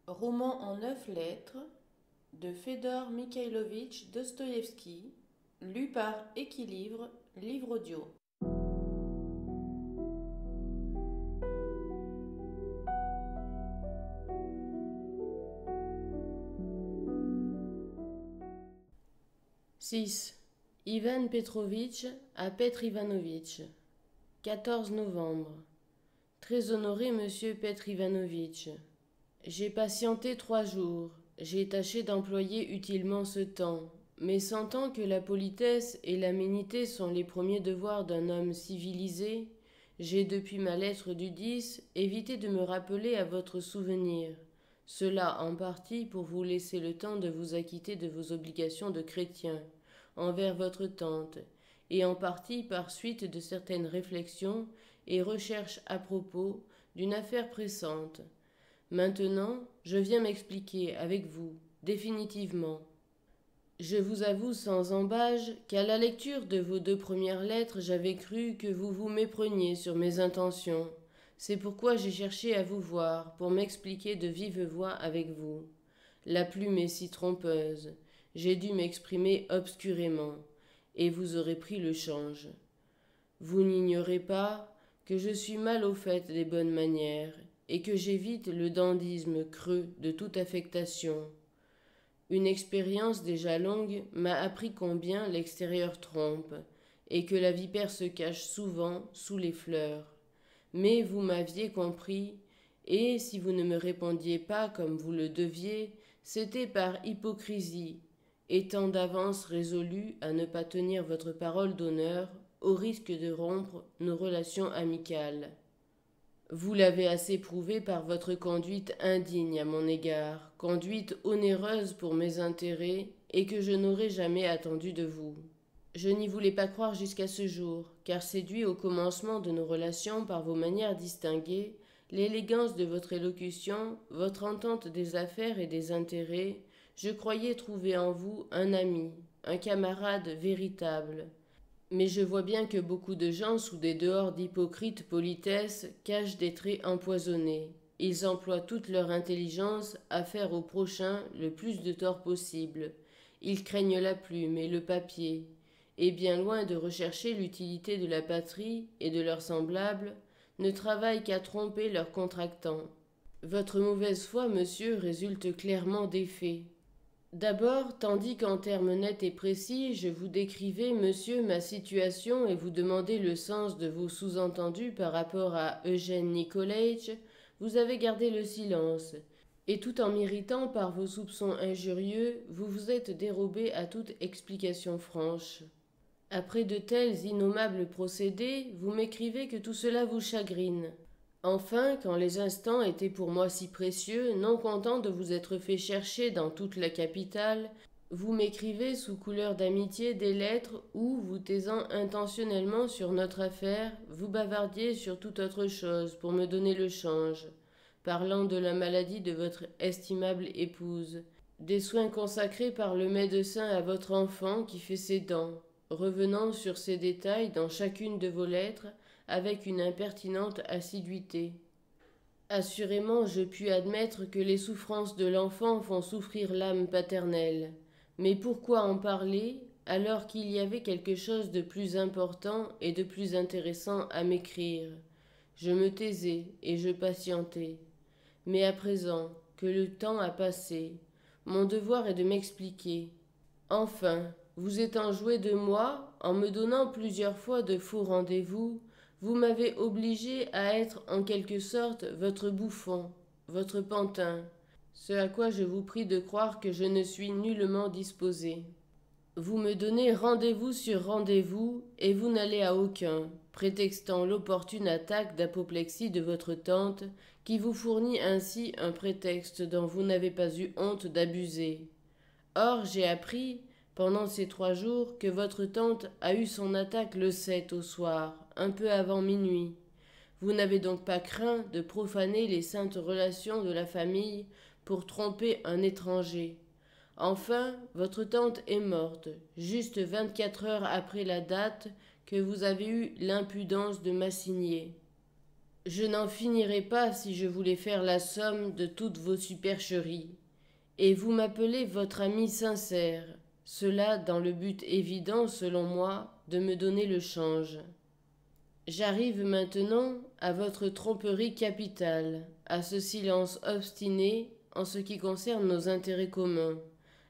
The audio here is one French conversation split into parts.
Roman en 9 lettres de Fedor Mikhailovitch Dostoïevski, lu par Équilivre, livre audio. « 6. Ivan Petrovitch à Petr Ivanovitch. 14 novembre. Très honoré monsieur Petr Ivanovitch. J'ai patienté 3 jours. J'ai tâché d'employer utilement ce temps, mais sentant que la politesse et l'aménité sont les premiers devoirs d'un homme civilisé, j'ai depuis ma lettre du 10 évité de me rappeler à votre souvenir. Cela en partie pour vous laisser le temps de vous acquitter de vos obligations de chrétien envers votre tante, et en partie par suite de certaines réflexions et recherches à propos d'une affaire pressante. Maintenant, je viens m'expliquer avec vous, définitivement. Je vous avoue sans embâge qu'à la lecture de vos 2 premières lettres, j'avais cru que vous vous mépreniez sur mes intentions. C'est pourquoi j'ai cherché à vous voir, pour m'expliquer de vive voix avec vous. La plume est si trompeuse. J'ai dû m'exprimer obscurément, et vous aurez pris le change. Vous n'ignorez pas que je suis mal au fait des bonnes manières, et que j'évite le dandysme creux de toute affectation. Une expérience déjà longue m'a appris combien l'extérieur trompe, et que la vipère se cache souvent sous les fleurs. Mais vous m'aviez compris, et si vous ne me répondiez pas comme vous le deviez, c'était par hypocrisie, étant d'avance résolu à ne pas tenir votre parole d'honneur, au risque de rompre nos relations amicales. Vous l'avez assez prouvé par votre conduite indigne à mon égard, conduite onéreuse pour mes intérêts, et que je n'aurais jamais attendu de vous. Je n'y voulais pas croire jusqu'à ce jour, car séduit au commencement de nos relations par vos manières distinguées, l'élégance de votre élocution, votre entente des affaires et des intérêts, je croyais trouver en vous un ami, un camarade véritable. Mais je vois bien que beaucoup de gens, sous des dehors d'hypocrite politesse, cachent des traits empoisonnés. Ils emploient toute leur intelligence à faire au prochain le plus de tort possible. Ils craignent la plume et le papier, et bien loin de rechercher l'utilité de la patrie et de leurs semblables, ne travaillent qu'à tromper leurs contractants. Votre mauvaise foi, monsieur, résulte clairement des faits. D'abord, tandis qu'en termes nets et précis, je vous décrivais, monsieur, ma situation et vous demandais le sens de vos sous-entendus par rapport à Eugène Nikolaïtch, vous avez gardé le silence, et tout en m'irritant par vos soupçons injurieux, vous vous êtes dérobé à toute explication franche. Après de tels innommables procédés, vous m'écrivez que tout cela vous chagrine. Enfin, quand les instants étaient pour moi si précieux, non content de vous être fait chercher dans toute la capitale, vous m'écrivez sous couleur d'amitié des lettres où, vous taisant intentionnellement sur notre affaire, vous bavardiez sur toute autre chose pour me donner le change, parlant de la maladie de votre estimable épouse, des soins consacrés par le médecin à votre enfant qui fait ses dents, revenant sur ces détails dans chacune de vos lettres avec une impertinente assiduité. Assurément, je puis admettre que les souffrances de l'enfant font souffrir l'âme paternelle. Mais pourquoi en parler alors qu'il y avait quelque chose de plus important et de plus intéressant à m'écrire? Je me taisais et je patientais. Mais à présent que le temps a passé, mon devoir est de m'expliquer. Enfin, vous étant joué de moi, en me donnant plusieurs fois de faux rendez-vous, vous m'avez obligé à être en quelque sorte votre bouffon, votre pantin, ce à quoi je vous prie de croire que je ne suis nullement disposé. Vous me donnez rendez-vous sur rendez-vous, et vous n'allez à aucun, prétextant l'opportune attaque d'apoplexie de votre tante, qui vous fournit ainsi un prétexte dont vous n'avez pas eu honte d'abuser. Or, j'ai appris, pendant ces 3 jours, que votre tante a eu son attaque le 7 au soir, un peu avant minuit. Vous n'avez donc pas craint de profaner les saintes relations de la famille pour tromper un étranger. Enfin, votre tante est morte, juste 24 heures après la date que vous avez eu l'impudence de m'assigner. Je n'en finirais pas si je voulais faire la somme de toutes vos supercheries. Et vous m'appelez votre ami sincère, cela dans le but évident, selon moi, de me donner le change. J'arrive maintenant à votre tromperie capitale, à ce silence obstiné en ce qui concerne nos intérêts communs,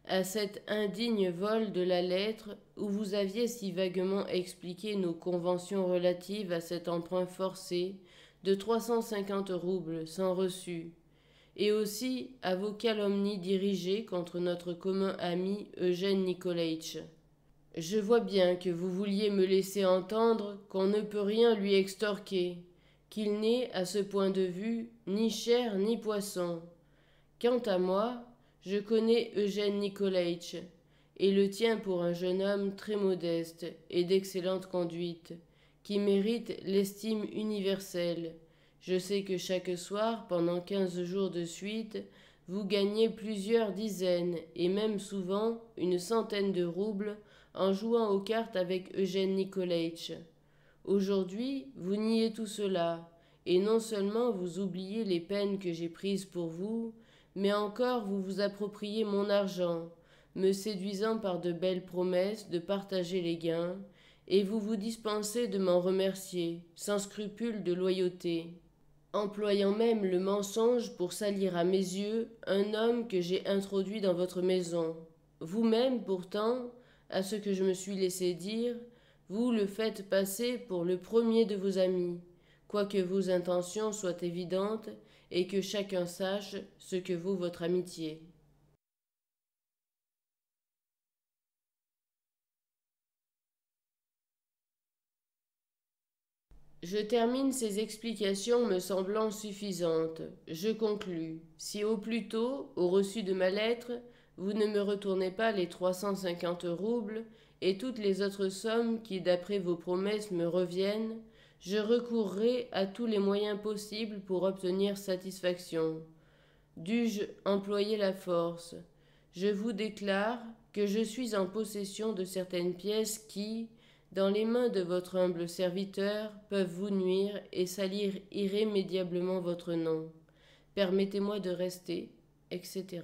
à cet indigne vol de la lettre où vous aviez si vaguement expliqué nos conventions relatives à cet emprunt forcé de 350 roubles sans reçu, et aussi à vos calomnies dirigées contre notre commun ami Eugène Nicolaïtch. Je vois bien que vous vouliez me laisser entendre qu'on ne peut rien lui extorquer, qu'il n'est, à ce point de vue, ni chair ni poisson. Quant à moi, je connais Eugène Nicolaïtch, et le tiens pour un jeune homme très modeste et d'excellente conduite, qui mérite l'estime universelle. Je sais que chaque soir, pendant 15 jours de suite, vous gagnez plusieurs dizaines, et même souvent une centaine de roubles, en jouant aux cartes avec Eugène Nicolaïtch. Aujourd'hui, vous niez tout cela, et non seulement vous oubliez les peines que j'ai prises pour vous, mais encore vous vous appropriez mon argent, me séduisant par de belles promesses de partager les gains, et vous vous dispensez de m'en remercier, sans scrupule de loyauté, employant même le mensonge pour salir à mes yeux un homme que j'ai introduit dans votre maison. Vous-même, pourtant, à ce que je me suis laissé dire, vous le faites passer pour le premier de vos amis, quoique vos intentions soient évidentes et que chacun sache ce que vaut votre amitié. Je termine ces explications me semblant suffisantes. Je conclus. Si au plus tôt, au reçu de ma lettre, vous ne me retournez pas les 350 roubles et toutes les autres sommes qui, d'après vos promesses, me reviennent, je recourrai à tous les moyens possibles pour obtenir satisfaction. Dus-je employer la force? Je vous déclare que je suis en possession de certaines pièces qui, dans les mains de votre humble serviteur, peuvent vous nuire et salir irrémédiablement votre nom. Permettez-moi de rester, etc.